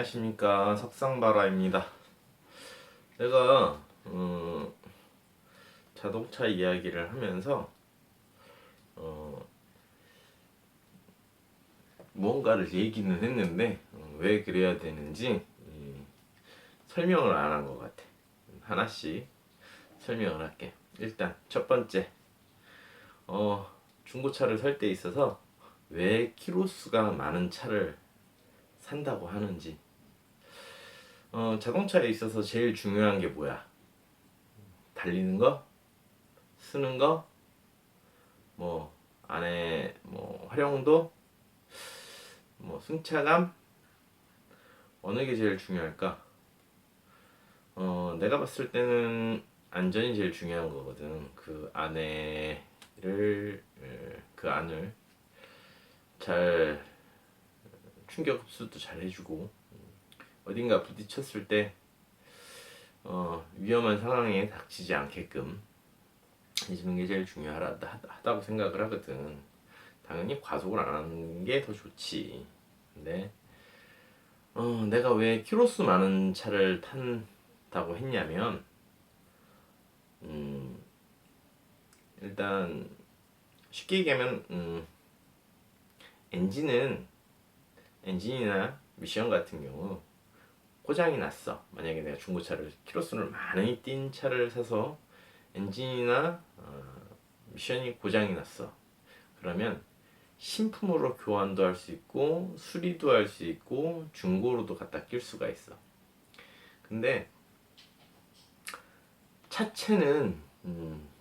안녕하십니까, 석상바라입니다. 내가 자동차 이야기를 하면서 무언가를 얘기는 했는데 왜 그래야 되는지 설명을 안 한 것 같아. 하나씩 설명을 할게. 일단 첫 번째, 중고차를 살 때 있어서 왜 키로수가 많은 차를 산다고 하는지. 자동차에 있어서 제일 중요한 게 뭐야? 달리는 거, 쓰는 거, 뭐 안에 뭐 활용도, 뭐 승차감, 어느 게 제일 중요할까? 내가 봤을 때는 안전이 제일 중요한 거거든. 그 안을 잘 충격 흡수도 잘 해주고, 어딘가 부딪혔을 때 위험한 상황에 닥치지 않게끔 해주는 게 제일 중요하다고 생각을 하거든. 당연히 과속을 안 하는 게 더 좋지. 근데 내가 왜 키로수 많은 차를 탄다고 했냐면, 일단 쉽게 얘기하면 엔진이나 미션 같은 경우 고장이 났어. 만약에 내가 중고차를 키로수를 많이 띈 차를 사서 엔진이나 미션이 고장이 났어. 그러면 신품으로 교환도 할 수 있고 수리도 할 수 있고 중고로도 갖다 낄 수가 있어. 근데 차체는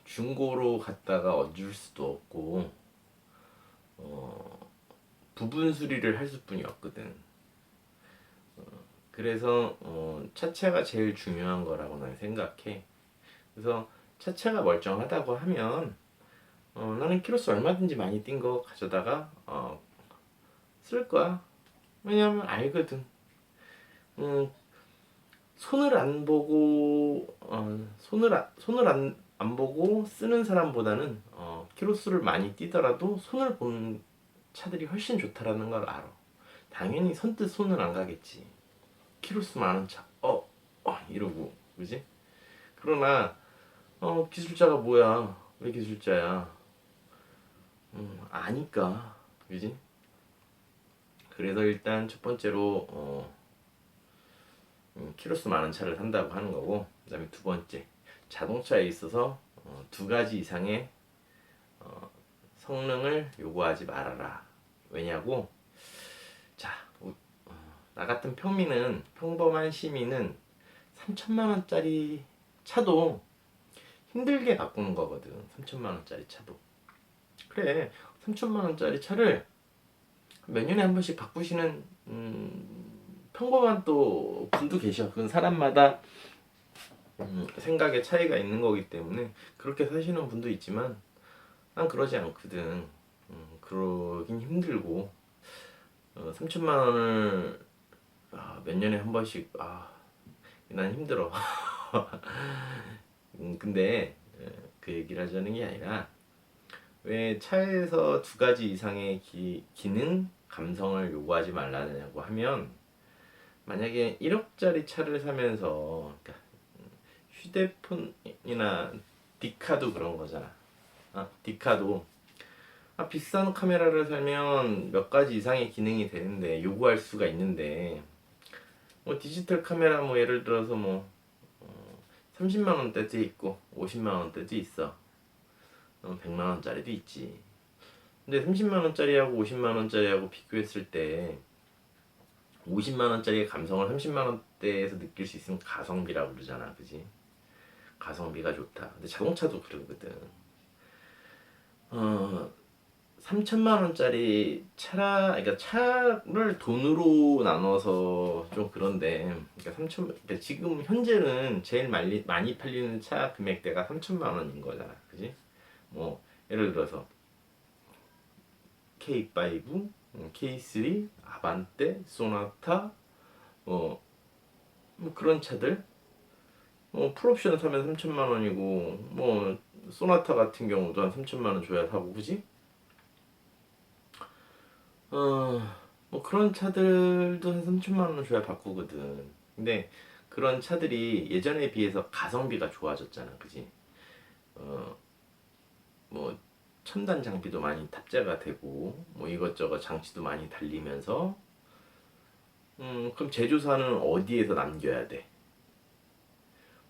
중고로 갖다가 얹을 수도 없고 부분 수리를 할 수뿐이 없거든. 그래서 차체가 제일 중요한 거라고 난 생각해. 그래서 차체가 멀쩡하다고 하면 나는 키로수 얼마든지 많이 뛴 거 가져다가 쓸 거야. 왜냐면 알거든. 손을 안 보고 손을 안 보고 쓰는 사람보다는 키로수를 많이 뛰더라도 손을 보는 차들이 훨씬 좋다라는 걸 알아. 당연히 선뜻 손은 안 가겠지. 키로수 많은 차, 이러고, 그지? 그러나 기술자가 뭐야? 왜 기술자야? 아니까, 그지? 그래서 일단 첫 번째로 키로수 많은 차를 산다고 하는 거고, 그다음에 두 번째, 자동차에 있어서 두 가지 이상의 성능을 요구하지 말아라. 왜냐고? 자, 나 같은 평범한 시민은 3천만 원짜리 차도 힘들게 바꾸는 거거든. 3천만 원짜리 차도. 그래, 3천만 원짜리 차를 몇 년에 한 번씩 바꾸시는 평범한 또 분도 계셔. 그건 사람마다 생각의 차이가 있는 거기 때문에 그렇게 사시는 분도 있지만 난 그러지 않거든. 그러긴 힘들고 3천만 원을 몇 년에 한 번씩 난 힘들어. 근데 그 얘기를 하자는 게 아니라 왜 차에서 두 가지 이상의 기능, 감성을 요구하지 말라냐고 하면, 만약에 1억짜리 차를 사면서 그러니까 휴대폰이나 디카도 그런 거잖아. 디카도 비싼 카메라를 사면 몇 가지 이상의 기능이 되는데 요구할 수가 있는데, 뭐 디지털 카메라 뭐 예를 들어서 뭐 30만 원대도 있고 50만 원대도 있어. 100만 원짜리도 있지. 근데 30만 원짜리하고 50만 원짜리하고 비교했을 때 50만 원짜리의 감성을 30만 원대에서 느낄 수 있으면 가성비라고 그러잖아, 그지? 가성비가 좋다. 근데 자동차도 그러거든. 3천만 원짜리 그러니까 차를 돈으로 나눠서 좀 그런데, 그러니까 지금 현재는 제일 많이 팔리는 차 금액대가 3천만 원인 거잖아, 그지? 뭐 예를 들어서 K5, K3, 아반떼, 소나타, 뭐 그런 차들, 풀옵션 사면 3천만 원이고, 뭐 소나타 같은 경우도 한 3천만 원 줘야 사고, 그지? 뭐 그런 차들도 한 3천만 원 줘야 바꾸거든. 근데 그런 차들이 예전에 비해서 가성비가 좋아졌잖아, 그지? 어, 뭐 첨단 장비도 많이 탑재가 되고 뭐 이것저것 장치도 많이 달리면서 그럼 제조사는 어디에서 남겨야 돼?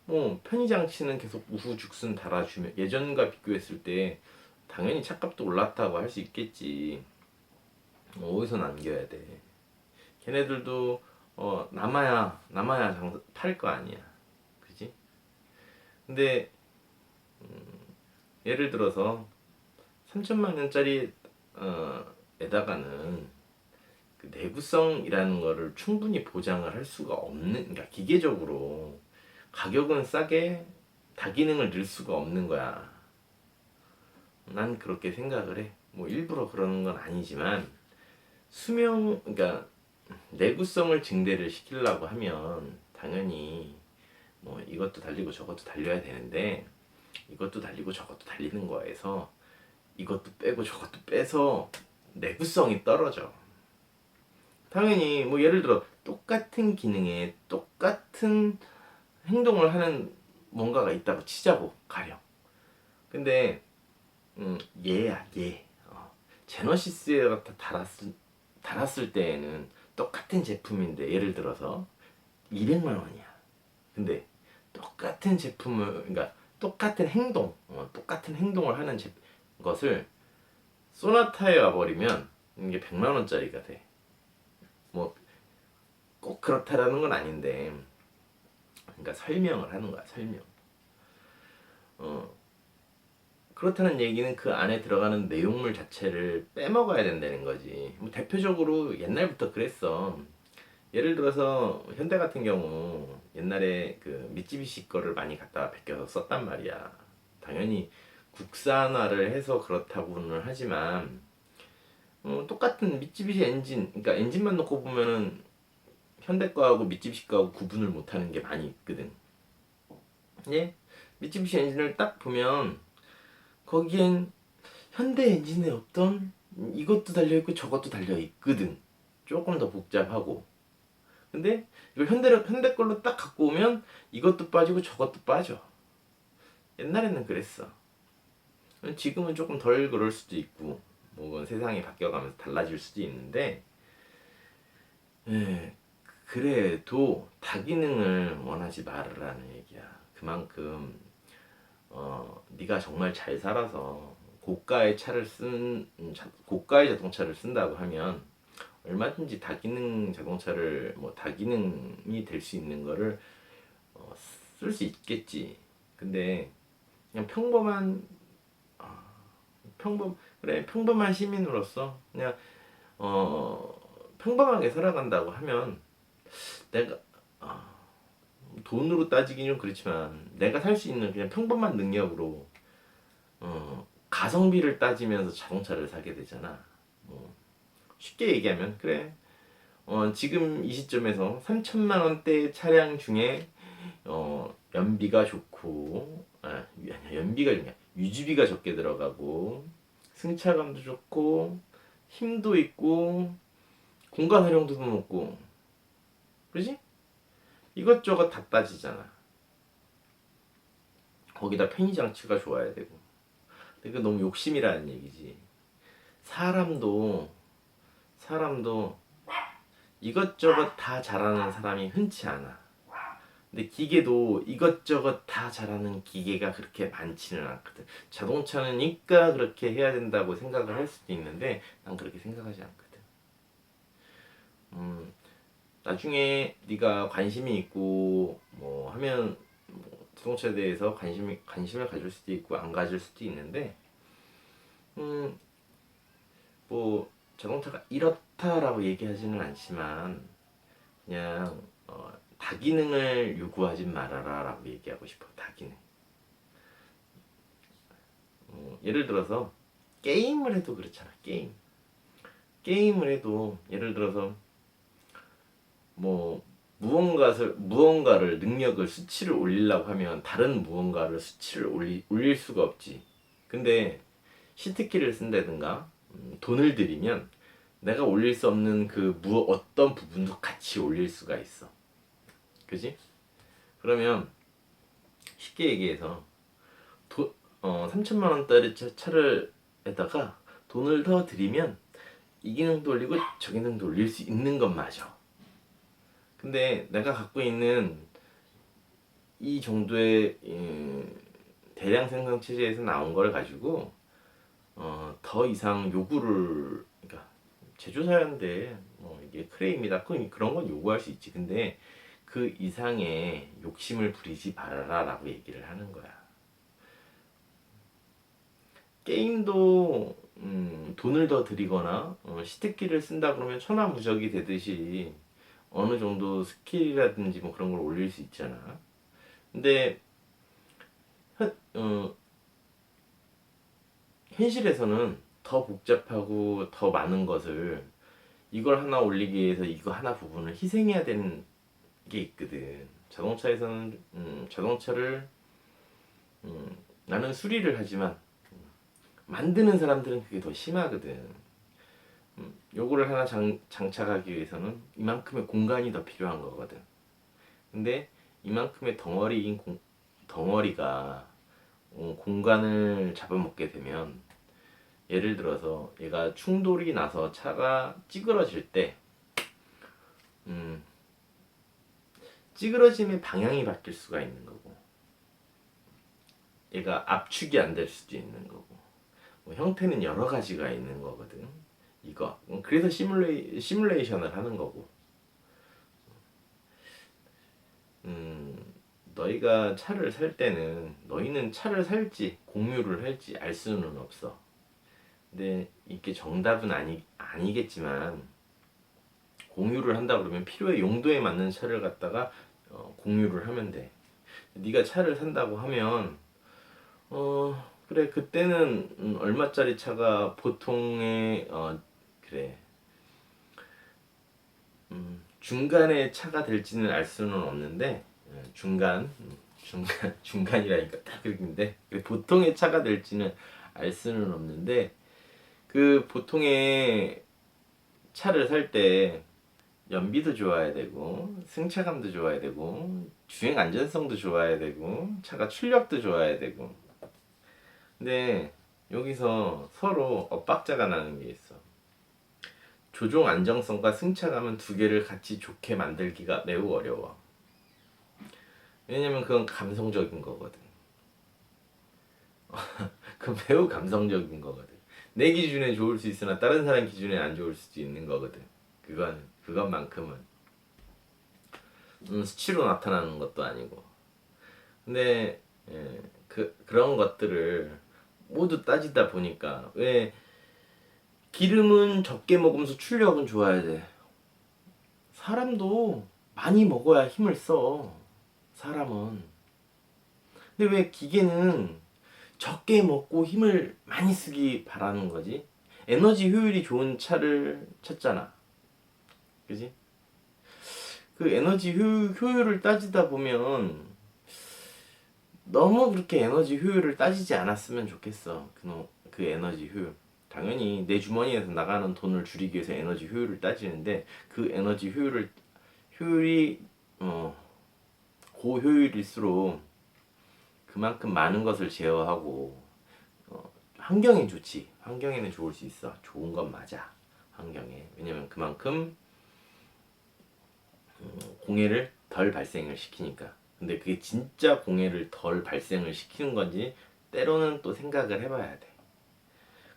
뭐 편의 장치는 계속 우후죽순 달아주면 예전과 비교했을 때 당연히 차값도 올랐다고 할 수 있겠지. 어디서 남겨야 돼? 걔네들도 남아야 팔 거 아니야, 그지? 근데 예를 들어서 3천만 원짜리 에다가는 그 내구성이라는 거를 충분히 보장을 할 수가 없는, 그러니까 기계적으로 가격은 싸게 다기능을 넣을 수가 없는 거야. 난 그렇게 생각을 해. 뭐 일부러 그러는 건 아니지만 그러니까 내구성을 증대를 시키려고 하면 당연히 뭐 이것도 달리고 저것도 달려야 되는데 이것도 달리고 저것도 달리는 거에서 이것도 빼고 저것도 빼서 내구성이 떨어져. 당연히 뭐 예를 들어 똑같은 기능에 똑같은 행동을 하는 뭔가가 있다고 치자고 가령. 근데 얘야 얘. 제너시스에 갖다 달았을 때에는 똑같은 제품인데 예를 들어서 200만 원이야. 근데 똑같은 제품을 그러니까 똑같은 행동을 하는 것을 소나타에 와버리면 이게 100만 원짜리가 돼. 뭐 꼭 그렇다라는 건 아닌데, 그러니까 설명을 하는 거야, 설명. 어, 그렇다는 얘기는 그 안에 들어가는 내용물 자체를 빼먹어야 된다는 거지. 뭐 대표적으로 옛날부터 그랬어. 예를 들어서 현대 같은 경우 옛날에 그 미쓰비시 거를 많이 갖다가 베껴서 썼단 말이야. 당연히 국산화를 해서 그렇다고는 하지만 똑같은 미쓰비시 엔진, 그러니까 엔진만 놓고 보면은 현대 거하고 미쓰비시 거하고 구분을 못하는 게 많이 있거든. 예? 미쓰비시 엔진을 딱 보면 거기엔 현대 엔진에 없던 이것도 달려있고 저것도 달려있거든. 조금 더 복잡하고. 근데 이걸 현대 걸로 딱 갖고 오면 이것도 빠지고 저것도 빠져. 옛날에는 그랬어. 지금은 조금 덜 그럴 수도 있고, 뭐 세상이 바뀌어가면서 달라질 수도 있는데, 예, 그래도 다기능을 원하지 말으라는 얘기야. 그만큼 네가 정말 잘 살아서 고가의 자동차를 쓴다고 하면 얼마든지 다기능 자동차를 뭐 다기능이 될 수 있는 거를 쓸 수 있겠지. 근데 그냥 평범한 시민으로서 그냥 평범하게 살아간다고 하면 내가 돈으로 따지긴 좀 그렇지만 내가 살 수 있는 그냥 평범한 능력으로 가성비를 따지면서 자동차를 사게 되잖아. 쉽게 얘기하면 그래. 지금 이 시점에서 3천만 원대 차량 중에 연비가 좋고 연비가 그냥 유지비가 적게 들어가고 승차감도 좋고 힘도 있고 공간 활용도도 높고 그지? 이것저것 다 따지잖아. 거기다 편의 장치가 좋아야 되고. 근데 그 너무 욕심이라는 얘기지. 사람도 이것저것 다 잘하는 사람이 흔치 않아. 근데 기계도 이것저것 다 잘하는 기계가 그렇게 많지는 않거든. 자동차는니까 그렇게 해야 된다고 생각을 할 수도 있는데 난 그렇게 생각하지 않거든. 나중에 네가 관심이 있고 뭐 하면 자동차에 대해서 관심을 가질 수도 있고 안 가질 수도 있는데 뭐 자동차가 이렇다라고 얘기하지는 않지만 그냥 다기능을 요구하지 말아라 라고 얘기하고 싶어. 다기능. 예를 들어서 게임을 해도 그렇잖아. 게임을 해도 예를 들어서 뭐 무언가를 능력을 수치를 올리려고 하면 다른 무언가를 수치를 올릴 수가 없지. 근데 시트키를 쓴다든가 돈을 들이면 내가 올릴 수 없는 그 어떤 부분도 같이 올릴 수가 있어. 그지? 그러면 쉽게 얘기해서 3천만 원짜리 차를 에다가 돈을 더 들이면 이 기능도 올리고 저 기능도 올릴 수 있는 건 맞아. 근데 내가 갖고 있는 이 정도의 대량 생산 체제에서 나온 걸 가지고 더 이상 요구를, 그러니까 제조사인데 뭐 이게 크레임이다 그런 건 요구할 수 있지. 근데 그 이상의 욕심을 부리지 말아라라고 얘기를 하는 거야. 게임도 돈을 더 들이거나 시트키를 쓴다 그러면 천하무적이 되듯이 어느 정도 스킬이라든지 뭐 그런 걸 올릴 수 있잖아. 근데 어, 현실에서는 더 복잡하고 더 많은 것을 이걸 하나 올리기 위해서 이거 하나 부분을 희생해야 되는 게 있거든. 자동차에서는 자동차를 나는 수리를 하지만 만드는 사람들은 그게 더 심하거든. 요거를 하나 장착하기 위해서는 이만큼의 공간이 더 필요한 거거든. 근데 이만큼의 덩어리가 공간을 잡아먹게 되면, 예를 들어서 얘가 충돌이 나서 차가 찌그러질 때 찌그러짐의 방향이 바뀔 수가 있는 거고, 얘가 압축이 안 될 수도 있는 거고, 뭐 형태는 여러 가지가 있는 거거든. 이거 그래서 시뮬레이션을 하는 거고. 너희가 차를 살 때는 너희는 차를 살지 공유를 할지 알 수는 없어. 근데 이게 정답은 아니겠지만, 공유를 한다 그러면 필요의 용도에 맞는 차를 갖다가 공유를 하면 돼. 네가 차를 산다고 하면 그래 그때는 얼마짜리 차가 보통의 그래 중간의 차가 될지는 알 수는 없는데, 중간이라니까 딱 그렇긴데 보통의 차가 될지는 알 수는 없는데, 그 보통의 차를 살 때 연비도 좋아야 되고 승차감도 좋아야 되고 주행 안전성도 좋아야 되고 차가 출력도 좋아야 되고. 근데 여기서 서로 엇박자가 나는 게 있어. 조종 안정성과 승차감은 두 개를 같이 좋게 만들기가 매우 어려워. 왜냐면 그건 감성적인 거거든. 그건 매우 감성적인 거거든. 내 기준에 좋을 수 있으나 다른 사람 기준에 안 좋을 수도 있는 거거든. 그것만큼은 수치로 나타나는 것도 아니고. 근데 그런 것들을 모두 따지다 보니까, 왜 기름은 적게 먹으면서 출력은 좋아야 돼. 사람도 많이 먹어야 힘을 써. 사람은. 근데 왜 기계는 적게 먹고 힘을 많이 쓰기 바라는 거지? 에너지 효율이 좋은 차를 찾잖아. 그지? 그 에너지 효율을 따지다 보면 너무 그렇게 에너지 효율을 따지지 않았으면 좋겠어. 그 에너지 효율. 당연히 내 주머니에서 나가는 돈을 줄이기 위해서 에너지 효율을 따지는데, 그 에너지 효율이 고효율일수록 그만큼 많은 것을 제어하고, 환경엔 좋지. 환경에는 좋을 수 있어. 좋은 건 맞아. 환경에. 왜냐면 그만큼 공해를 덜 발생을 시키니까. 근데 그게 진짜 공해를 덜 발생을 시키는 건지 때로는 또 생각을 해봐야 돼.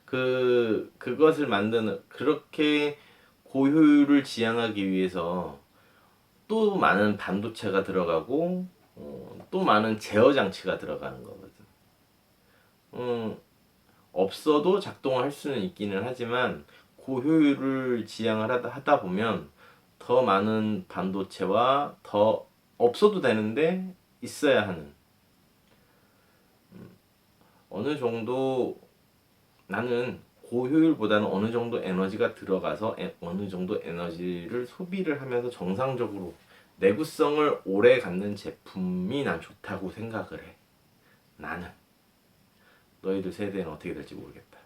그것을 만드는, 그렇게 고효율을 지향하기 위해서 또 많은 반도체가 들어가고 또 많은 제어 장치가 들어가는 거거든. 없어도 작동할 수는 있기는 하지만 고효율을 지향을 하다 보면 더 많은 반도체와 더 없어도 되는데 있어야 하는, 어느 정도, 나는 고효율보다는 어느 정도 에너지가 들어가서 어느 정도 에너지를 소비를 하면서 정상적으로 내구성을 오래 갖는 제품이 난 좋다고 생각을 해. 나는. 너희들 세대는 어떻게 될지 모르겠다.